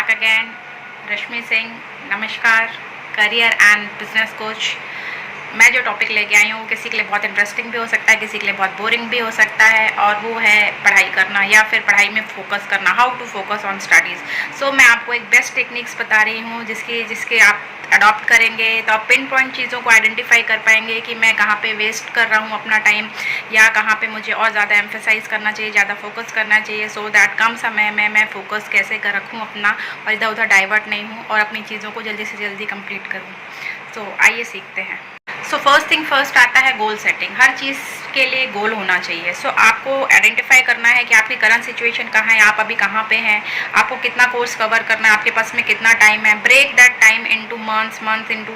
Back again. Rashmi Singh, नमस्कार। Career and business coach. मैं जो टॉपिक लेके आई हूँ किसी के लिए बहुत इंटरेस्टिंग भी हो सकता है, किसी के लिए बहुत बोरिंग भी हो सकता है, और वो है पढ़ाई करना या फिर पढ़ाई में फोकस करना, how to focus on studies. So मैं आपको एक बेस्ट टेक्निक्स बता रही हूँ जिसके आप अडॉप्ट करेंगे तो आप पिन पॉइंट चीज़ों को आइडेंटिफाई कर पाएंगे कि मैं कहाँ पे वेस्ट कर रहा हूँ अपना टाइम, या कहाँ पे मुझे और ज़्यादा एम्फेसाइज करना चाहिए, ज़्यादा फोकस करना चाहिए, सो दैट कम समय में मैं फोकस कैसे कर रखूँ अपना और इधर उधर डाइवर्ट नहीं हूँ और अपनी चीज़ों को जल्दी से जल्दी कंप्लीट करूँ। सो आइए सीखते हैं। सो फर्स्ट थिंग फर्स्ट आता है गोल सेटिंग। हर चीज़ के लिए गोल होना चाहिए। सो आपको आइडेंटिफाई करना है कि आपकी करंट सिचुएशन कहाँ है, आप अभी कहाँ पे हैं, आपको कितना कोर्स कवर करना है, आपके पास में कितना टाइम है। Break that time into month into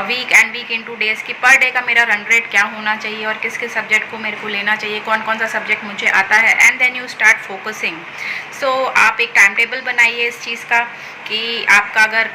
week and week into days की पर डे का मेरा रन रेट क्या होना चाहिए और किस किस सब्जेक्ट को मेरे को लेना चाहिए, कौन कौन सा सब्जेक्ट मुझे आता है, and then you start focusing. So आप एक टाइम टेबल बनाइए इस चीज़ का कि आपका, अगर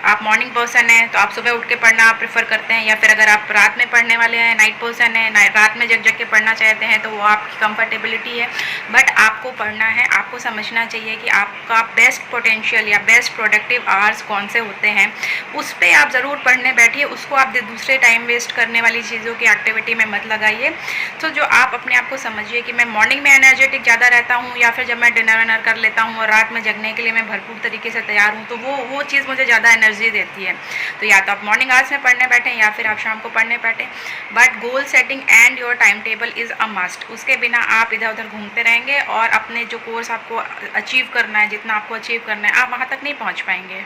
आप मॉर्निंग पर्सन हैं तो आप सुबह उठ के पढ़ना आप प्रेफर करते हैं, या फिर अगर आप रात में पढ़ने वाले हैं, नाइट पर्सन है, रात में जग जग के पढ़ना चाहते हैं, तो वो आपकी कंफर्टेबिलिटी है। बट आपको पढ़ना है, आपको समझना चाहिए कि आपका बेस्ट पोटेंशियल या बेस्ट प्रोडक्टिव आवर्स कौन से होते हैं, उस पर आप ज़रूर पढ़ने बैठिए। उसको आप दूसरे टाइम वेस्ट करने वाली चीज़ों की एक्टिविटी में मत लगाइए। तो जो आप अपने आप को समझिए कि मैं मॉर्निंग में एनर्जेटिक ज़्यादा रहता हूँ, या फिर जब मैं डिनर विनर कर लेता हूँ और रात में जगने के लिए मैं भरपूर तरीके से तैयार हूँ, तो वो चीज़ मुझे ज़्यादा एनर्जी देती है। तो या तो आप मॉर्निंग आवर्स में पढ़ने बैठें या फिर आप शाम को पढ़ने बैठें, but goal setting and your time table is a must. उसके बिना आप इधर उधर घूमते रहेंगे और अपने जो कोर्स आपको अचीव करना है, जितना आपको अचीव करना है, आप वहाँ तक नहीं पहुँच पाएंगे।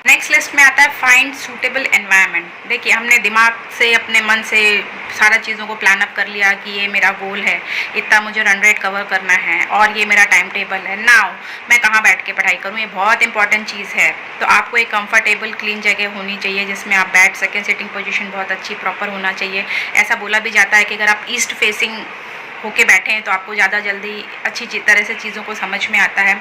नेक्स्ट लिस्ट में आता है फाइंड सूटेबल एनवायरनमेंट। देखिए, हमने दिमाग से, अपने मन से सारा चीज़ों को प्लान अप कर लिया कि ये मेरा गोल है, इतना मुझे रन रेट कवर करना है और ये मेरा टाइम टेबल है। नाउ मैं कहाँ बैठ के पढ़ाई करूँ, ये बहुत इंपॉर्टेंट चीज़ है। तो आपको एक कंफर्टेबल क्लीन जगह होनी चाहिए जिसमें आप बैठ सकें। सिटिंग पोजीशन बहुत अच्छी प्रॉपर होना चाहिए। ऐसा बोला भी जाता है कि अगर आप ईस्ट फेसिंग होके बैठे हैं तो आपको ज़्यादा जल्दी अच्छी तरह से चीज़ों को समझ में आता है।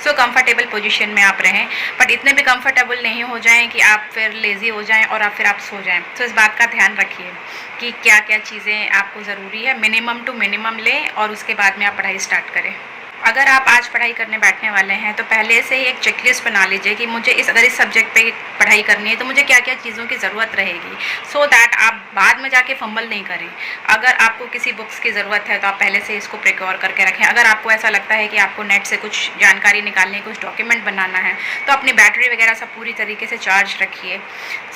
सो कंफर्टेबल पोजीशन में आप रहें, बट इतने भी कंफर्टेबल नहीं हो जाएं कि आप फिर लेज़ी हो जाएं और फिर आप सो जाएं। तो इस बात का ध्यान रखिए कि क्या क्या चीज़ें आपको ज़रूरी है, मिनिमम टू मिनिमम लें और उसके बाद में आप पढ़ाई स्टार्ट करें। अगर आप आज पढ़ाई करने बैठने वाले हैं तो पहले से ही एक चेकलिस्ट बना लीजिए कि मुझे अगर इस सब्जेक्ट पे पढ़ाई करनी है तो मुझे क्या क्या चीज़ों की ज़रूरत रहेगी, सो दैट आप बाद में जाके फंबल नहीं करें। अगर आपको किसी बुक्स की ज़रूरत है तो आप पहले से इसको प्रिक्योर करके रखें। अगर आपको ऐसा लगता है कि आपको नेट से कुछ जानकारी निकालनी, कुछ डॉक्यूमेंट बनाना है, तो अपनी बैटरी वगैरह सब पूरी तरीके से चार्ज रखिए,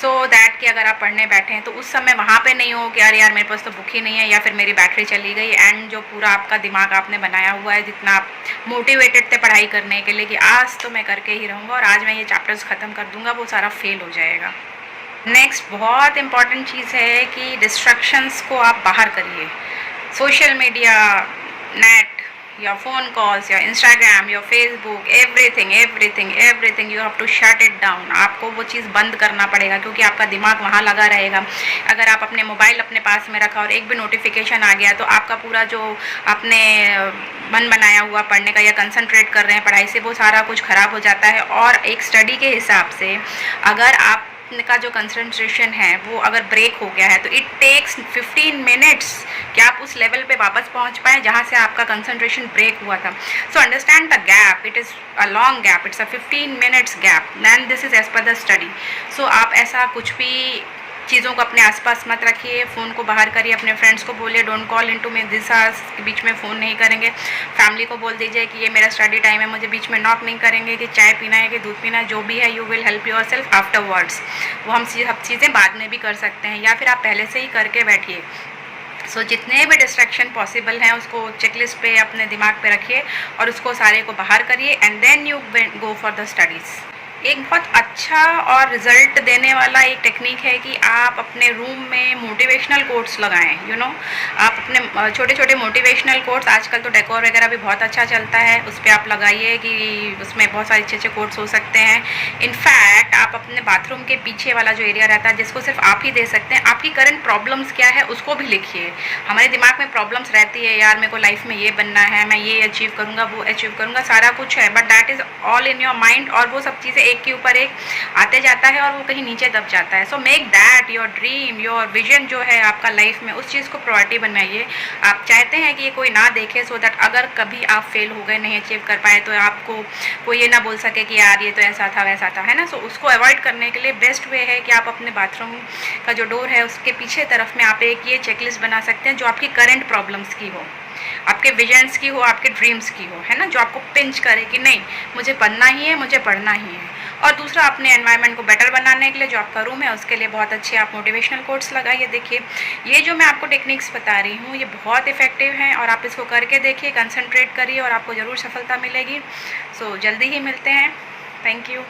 सो दैट कि अगर आप पढ़ने बैठें तो उस समय वहाँ पर नहीं हो कि अरे यार मेरे पास तो बुक ही नहीं है या फिर मेरी बैटरी चली गई, एंड जो पूरा आपका दिमाग आपने बनाया हुआ है, जितना आप मोटिवेटेड थे पढ़ाई करने के लिए कि आज तो मैं करके ही रहूँगा और आज मैं ये चैप्टर्स ख़त्म कर दूँगा, वो सारा फेल हो जाएगा। नेक्स्ट बहुत इंपॉर्टेंट चीज़ है कि डिस्ट्रैक्शंस को आप बाहर करिए। Social media, net, your phone calls, your Instagram, your Facebook, everything you have to shut it down। आपको वो चीज़ बंद करना पड़ेगा क्योंकि आपका दिमाग वहाँ लगा रहेगा। अगर आप अपने मोबाइल अपने पास में रखा और एक भी नोटिफिकेशन आ गया तो आपका पूरा जो आपने मन बनाया हुआ पढ़ने का या कंसंट्रेट कर रहे हैं पढ़ाई से, वो सारा कुछ ख़राब हो जाता है। और एक स्टडी के हिसाब से अगर आप का जो कंसंट्रेशन है वो अगर ब्रेक हो गया है तो इट टेक्स 15 मिनट्स कि आप उस लेवल पे वापस पहुंच पाएँ जहां से आपका कंसंट्रेशन ब्रेक हुआ था। So understand the gap, it is a long gap, it's a 15 minutes gap, and this is as per the study. So आप ऐसा कुछ भी चीज़ों को अपने आसपास मत रखिए। फ़ोन को बाहर करिए, अपने फ्रेंड्स को बोलिए don't call into me this hours, के बीच में फ़ोन नहीं करेंगे। फैमिली को बोल दीजिए कि ये मेरा स्टडी टाइम है, मुझे बीच में नॉक नहीं करेंगे कि चाय पीना है कि दूध पीना है, जो भी है you will help your self afterwards. वो हम सब चीज़ें बाद में भी कर सकते हैं या फिर आप पहले से ही करके बैठिए। सो जितने भी डिस्ट्रैक्शन पॉसिबल हैं उसको चेकलिस्ट पे अपने दिमाग पे रखिए और उसको सारे को बाहर करिए, and then you go for the studies. एक बहुत अच्छा और रिजल्ट देने वाला एक टेक्निक है कि आप अपने रूम में मोटिवेशनल कोट्स लगाएं। यू नो, आप अपने छोटे छोटे मोटिवेशनल कोट्स, आजकल तो डेकोर वगैरह भी बहुत अच्छा चलता है, उस पर आप लगाइए कि उसमें बहुत सारे अच्छे अच्छे कोट्स हो सकते हैं। इनफैक्ट आप अपने बाथरूम के पीछे वाला जो एरिया रहता है जिसको सिर्फ आप ही दे सकते हैं, आपकी करंट प्रॉब्लम्स क्या है उसको भी लिखिए। हमारे दिमाग में प्रॉब्लम्स रहती है, यार मेरे को लाइफ में ये बनना है, मैं ये अचीव करूँगा, वो अचीव करूँगा, सारा कुछ है, but that is all in your mind. और वो सब चीज़ें एक के ऊपर एक आते जाता है और वो कहीं नीचे दब जाता है। So make that your dream, your vision जो है आपका लाइफ में, उस चीज़ को प्रायोरिटी बनाइए। आप चाहते हैं कि ये कोई ना देखे, सो दैट अगर कभी आप फेल हो गए, नहीं अचीव कर पाए, तो आपको कोई ये ना बोल सके कि यार ये तो ऐसा था वैसा था, है ना। सो उसको अवॉइड करने के लिए बेस्ट वे है कि आप अपने बाथरूम का जो डोर है उसके पीछे तरफ में आप एक ये चेकलिस्ट बना सकते हैं जो आपकी करंट प्रॉब्लम्स की हो, आपके विजन्स की हो, आपके ड्रीम्स की हो, है ना, जो आपको पिंच करे कि नहीं मुझे पढ़ना ही है, मुझे पढ़ना ही है। और दूसरा, अपने एनवायरनमेंट को बेटर बनाने के लिए जो आपका रूम है उसके लिए बहुत अच्छे आप मोटिवेशनल कोट्स लगाइए। देखिए ये जो मैं आपको टेक्निक्स बता रही हूँ ये बहुत इफेक्टिव हैं और आप इसको करके देखिए, कंसंट्रेट करिए और आपको ज़रूर सफलता मिलेगी। सो जल्दी ही मिलते हैं। Thank you.